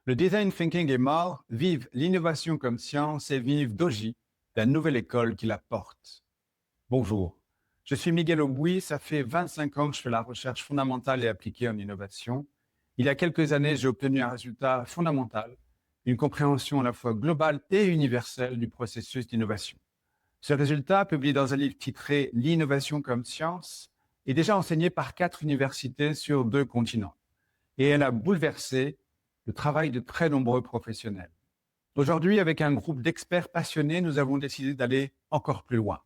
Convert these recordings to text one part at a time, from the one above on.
Le design thinking est mort, vive l'innovation comme science et vive Doji, la nouvelle école qui la porte. Bonjour, je suis Miguel Aubuis, ça fait 25 ans que je fais la recherche fondamentale et appliquée en innovation. Il y a quelques années, j'ai obtenu un résultat fondamental, une compréhension à la fois globale et universelle du processus d'innovation. Ce résultat, publié dans un livre titré L'innovation comme science, est déjà enseigné par 4 universités sur 2 continents. Et elle a bouleversé le travail de très nombreux professionnels. Aujourd'hui, avec un groupe d'experts passionnés, nous avons décidé d'aller encore plus loin.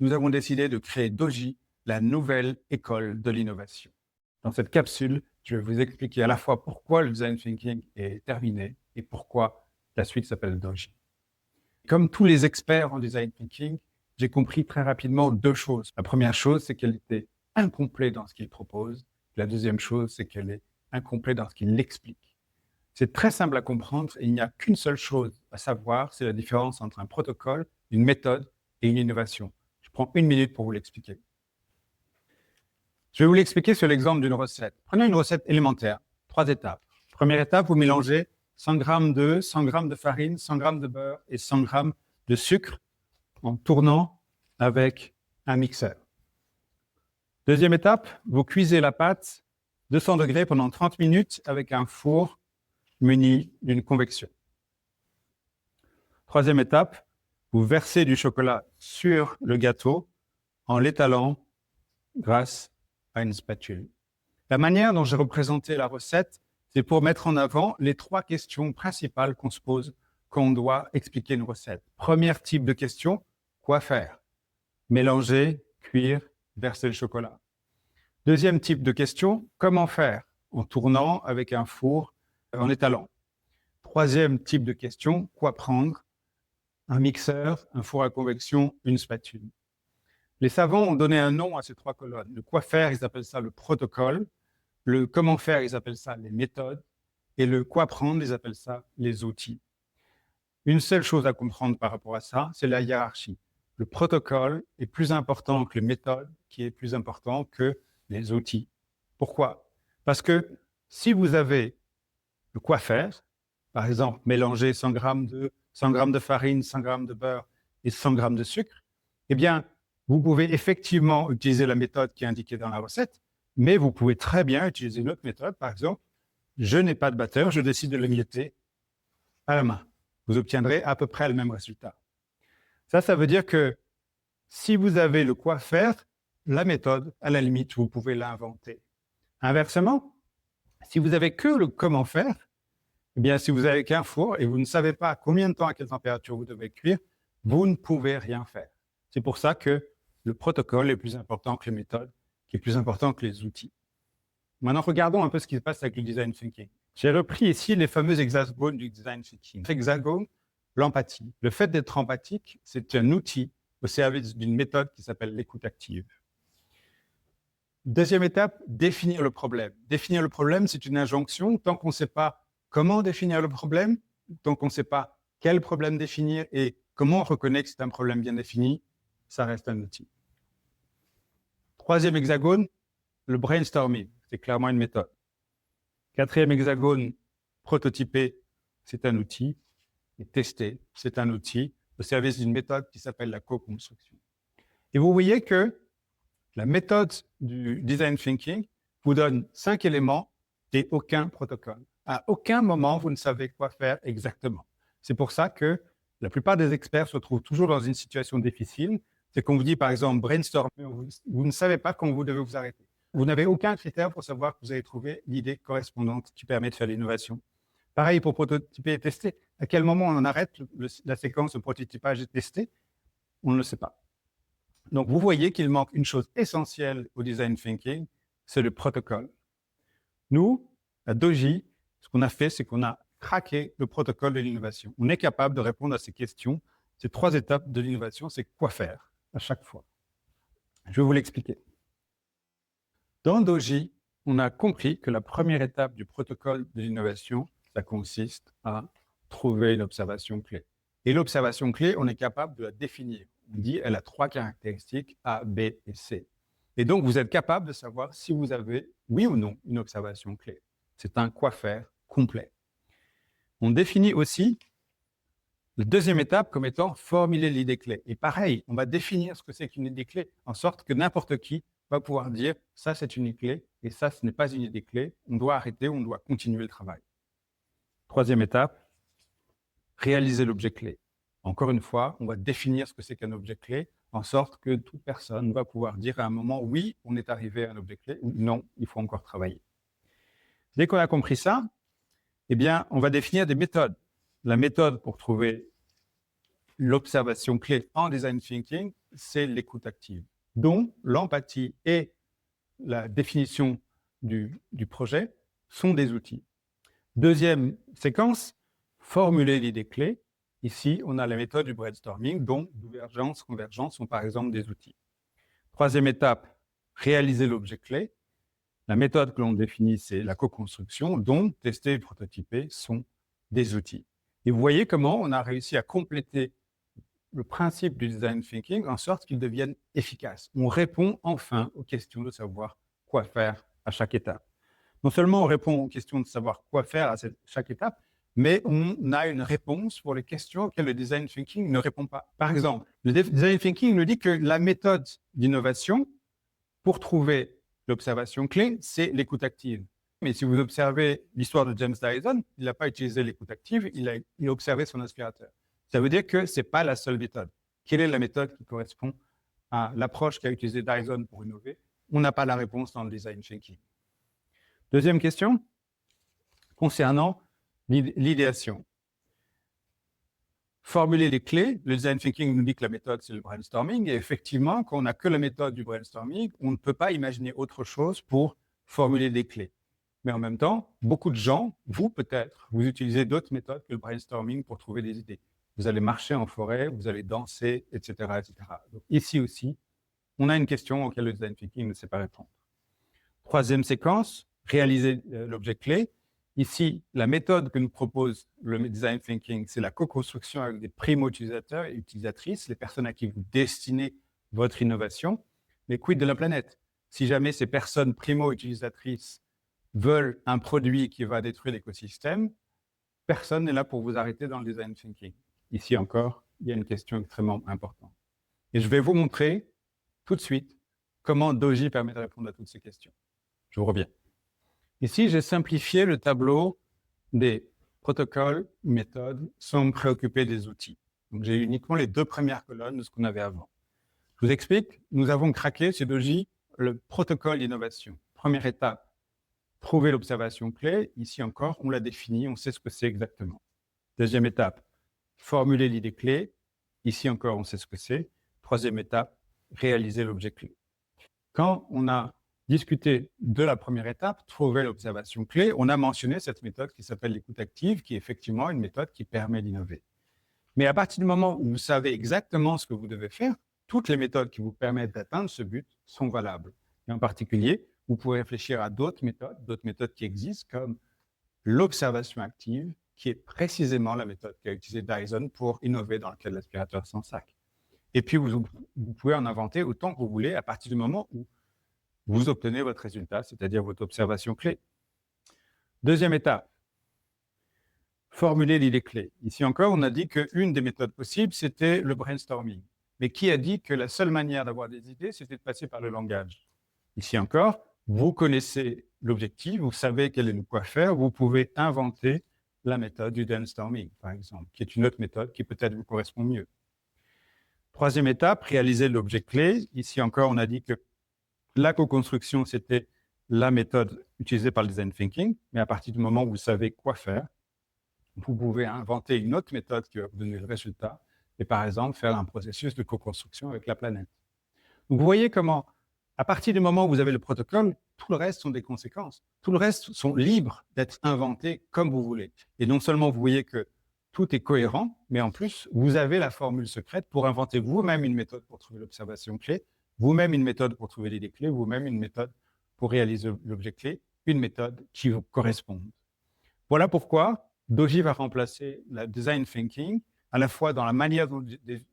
Nous avons décidé de créer Doji, la nouvelle école de l'innovation. Dans cette capsule, je vais vous expliquer à la fois pourquoi le design thinking est terminé et pourquoi la suite s'appelle Doji. Comme tous les experts en design thinking, j'ai compris très rapidement 2 choses. La première chose, c'est qu'elle était incomplète dans ce qu'il propose. La deuxième chose, c'est qu'elle est incomplète dans ce qu'il explique. C'est très simple à comprendre et il n'y a qu'une seule chose à savoir, c'est la différence entre un protocole, une méthode et une innovation. Je prends 1 minute pour vous l'expliquer. Je vais vous l'expliquer sur l'exemple d'une recette. Prenez une recette élémentaire, 3 étapes. Première étape, vous mélangez 100 g d'œufs, 100 g de farine, 100 g de beurre et 100 g de sucre en tournant avec un mixeur. Deuxième étape, vous cuisez la pâte 200 degrés pendant 30 minutes avec un four muni d'une convection. Troisième étape, vous versez du chocolat sur le gâteau en l'étalant grâce à une spatule. La manière dont j'ai représenté la recette, c'est pour mettre en avant les 3 questions principales qu'on se pose quand on doit expliquer une recette. Premier type de question, quoi faire? Mélanger, cuire, verser le chocolat. Deuxième type de question, comment faire? En tournant avec un four, en étalant. Troisième type de question, quoi prendre? Un mixeur, un four à convection, une spatule. Les savants ont donné un nom à ces 3 colonnes. Le quoi faire, ils appellent ça le protocole. Le comment faire, ils appellent ça les méthodes. Et le quoi prendre, ils appellent ça les outils. Une seule chose à comprendre par rapport à ça, c'est la hiérarchie. Le protocole est plus important que les méthodes, qui est plus important que les outils. Pourquoi? Parce que si vous avez le quoi faire, par exemple, mélanger 100 g d'œufs, 100 g de farine, 100 g de beurre et 100 g de sucre, eh bien, vous pouvez effectivement utiliser la méthode qui est indiquée dans la recette, mais vous pouvez très bien utiliser une autre méthode. Par exemple, je n'ai pas de batteur, je décide de le mietter à la main. Vous obtiendrez à peu près le même résultat. Ça veut dire que si vous avez le quoi faire, la méthode, à la limite, vous pouvez l'inventer. Inversement, si vous avez que le comment faire, eh bien, si vous avez qu'un four et vous ne savez pas combien de temps, à quelle température vous devez cuire, vous ne pouvez rien faire. C'est pour ça que le protocole est plus important que les méthodes, qui est plus important que les outils. Maintenant, regardons un peu ce qui se passe avec le design thinking. J'ai repris ici les fameux hexagones du design thinking. Hexagone, l'empathie. Le fait d'être empathique, c'est un outil au service d'une méthode qui s'appelle l'écoute active. Deuxième étape, définir le problème. Définir le problème, c'est une injonction. Tant qu'on ne sait pas comment définir le problème, tant qu'on ne sait pas quel problème définir et comment on reconnaît que c'est un problème bien défini, ça reste un outil. Troisième hexagone, le brainstorming. C'est clairement une méthode. Quatrième hexagone, prototyper, c'est un outil. Et tester, c'est un outil au service d'une méthode qui s'appelle la co-construction. Et vous voyez que la méthode du design thinking vous donne 5 éléments et aucun protocole. À aucun moment, vous ne savez quoi faire exactement. C'est pour ça que la plupart des experts se trouvent toujours dans une situation difficile. C'est qu'on vous dit, par exemple, brainstormer, vous ne savez pas quand vous devez vous arrêter. Vous n'avez aucun critère pour savoir que vous avez trouvé l'idée correspondante qui permet de faire l'innovation. Pareil pour prototyper et tester. À quel moment on arrête la séquence de prototypage et tester? On ne le sait pas. Donc, vous voyez qu'il manque une chose essentielle au design thinking, c'est le protocole. Nous, à Doji, ce qu'on a fait, c'est qu'on a craqué le protocole de l'innovation. On est capable de répondre à ces questions. Ces 3 étapes de l'innovation, c'est quoi faire à chaque fois. Je vais vous l'expliquer. Dans Doji, on a compris que la première étape du protocole de l'innovation, ça consiste à trouver l'observation clé. Et l'observation clé, on est capable de la définir. On dit elle a 3 caractéristiques, A, B et C. Et donc, vous êtes capable de savoir si vous avez, oui ou non, une observation clé. C'est un quoi faire complet. On définit aussi la deuxième étape comme étant formuler l'idée clé. Et pareil, on va définir ce que c'est qu'une idée clé, en sorte que n'importe qui va pouvoir dire ça c'est une idée clé et ça ce n'est pas une idée clé. On doit arrêter, on doit continuer le travail. Troisième étape, réaliser l'objet clé. Encore une fois, on va définir ce que c'est qu'un objet clé, en sorte que toute personne va pouvoir dire à un moment oui, on est arrivé à un objet clé, ou non, il faut encore travailler. Dès qu'on a compris ça, eh bien, on va définir des méthodes. La méthode pour trouver l'observation clé en design thinking, c'est l'écoute active, dont l'empathie et la définition du projet sont des outils. Deuxième séquence, formuler l'idée clé. Ici, on a la méthode du brainstorming, dont divergence, convergence sont par exemple des outils. Troisième étape, réaliser l'objet clé. La méthode que l'on définit, c'est la co-construction, dont tester et prototyper sont des outils. Et vous voyez comment on a réussi à compléter le principe du design thinking en sorte qu'il devienne efficace. On répond enfin aux questions de savoir quoi faire à chaque étape. Non seulement on répond aux questions de savoir quoi faire à chaque étape, mais on a une réponse pour les questions auxquelles le design thinking ne répond pas. Par exemple, le design thinking nous dit que la méthode d'innovation pour trouver l'observation clé, c'est l'écoute active. Mais si vous observez l'histoire de James Dyson, il n'a pas utilisé l'écoute active, il a observé son aspirateur. Ça veut dire que ce n'est pas la seule méthode. Quelle est la méthode qui correspond à l'approche qu'a utilisée Dyson pour innover? On n'a pas la réponse dans le design thinking. Deuxième question, concernant l'idéation. Formuler les clés, le design thinking nous dit que la méthode, c'est le brainstorming. Et effectivement, quand on n'a que la méthode du brainstorming, on ne peut pas imaginer autre chose pour formuler des clés. Mais en même temps, beaucoup de gens, vous peut-être, vous utilisez d'autres méthodes que le brainstorming pour trouver des idées. Vous allez marcher en forêt, vous allez danser, etc. etc. Donc, ici aussi, on a une question auquel le design thinking ne sait pas répondre. Troisième séquence, réaliser l'objet clé. Ici, la méthode que nous propose le design thinking, c'est la co-construction avec des primo-utilisateurs et utilisatrices, les personnes à qui vous destinez votre innovation. Mais quid de la planète? Si jamais ces personnes primo-utilisatrices veulent un produit qui va détruire l'écosystème, personne n'est là pour vous arrêter dans le design thinking. Ici encore, il y a une question extrêmement importante. Et je vais vous montrer tout de suite comment Doji permet de répondre à toutes ces questions. Je vous reviens. Ici, j'ai simplifié le tableau des protocoles, méthodes, sans me préoccuper des outils. Donc, j'ai uniquement les deux premières colonnes de ce qu'on avait avant. Je vous explique, nous avons craqué chez Doji le protocole d'innovation. Première étape, trouver l'observation clé. Ici encore, on l'a défini, on sait ce que c'est exactement. Deuxième étape, formuler l'idée clé. Ici encore, on sait ce que c'est. Troisième étape, réaliser l'objet clé. Quand on a discuté de la première étape, trouver l'observation clé, on a mentionné cette méthode qui s'appelle l'écoute active, qui est effectivement une méthode qui permet d'innover. Mais à partir du moment où vous savez exactement ce que vous devez faire, toutes les méthodes qui vous permettent d'atteindre ce but sont valables. Et en particulier, vous pouvez réfléchir à d'autres méthodes qui existent, comme l'observation active, qui est précisément la méthode qu'a utilisée Dyson pour innover dans le cas de l'aspirateur sans sac. Et puis, vous pouvez en inventer autant que vous voulez à partir du moment où vous obtenez votre résultat, c'est-à-dire votre observation clé. Deuxième étape, formuler l'idée clé. Ici encore, on a dit qu'une des méthodes possibles, c'était le brainstorming. Mais qui a dit que la seule manière d'avoir des idées, c'était de passer par le langage? Ici encore, vous connaissez l'objectif, vous savez quel est le quoi faire, vous pouvez inventer la méthode du brainstorming, par exemple, qui est une autre méthode qui peut-être vous correspond mieux. Troisième étape, réaliser l'objet clé. Ici encore, on a dit que la co-construction, c'était la méthode utilisée par le design thinking, mais à partir du moment où vous savez quoi faire, vous pouvez inventer une autre méthode qui va vous donner le résultat, et par exemple, faire un processus de co-construction avec la planète. Donc, vous voyez comment, à partir du moment où vous avez le protocole, tout le reste sont des conséquences. Tout le reste sont libres d'être inventés comme vous voulez. Et non seulement vous voyez que tout est cohérent, mais en plus, vous avez la formule secrète pour inventer vous-même une méthode pour trouver l'observation clé, vous-même une méthode pour trouver l'idée clé, vous-même une méthode pour réaliser l'objet clé, une méthode qui vous corresponde. Voilà pourquoi Doji va remplacer le design thinking, à la fois dans la manière dont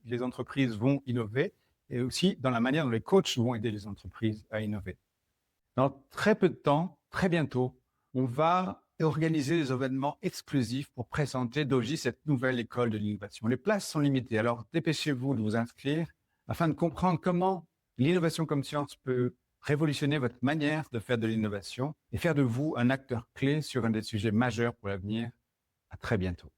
les entreprises vont innover et aussi dans la manière dont les coachs vont aider les entreprises à innover. Dans très peu de temps, très bientôt, on va et organiser des événements exclusifs pour présenter Doji, cette nouvelle école de l'innovation. Les places sont limitées, alors dépêchez-vous de vous inscrire afin de comprendre comment l'innovation comme science peut révolutionner votre manière de faire de l'innovation et faire de vous un acteur clé sur un des sujets majeurs pour l'avenir. À très bientôt.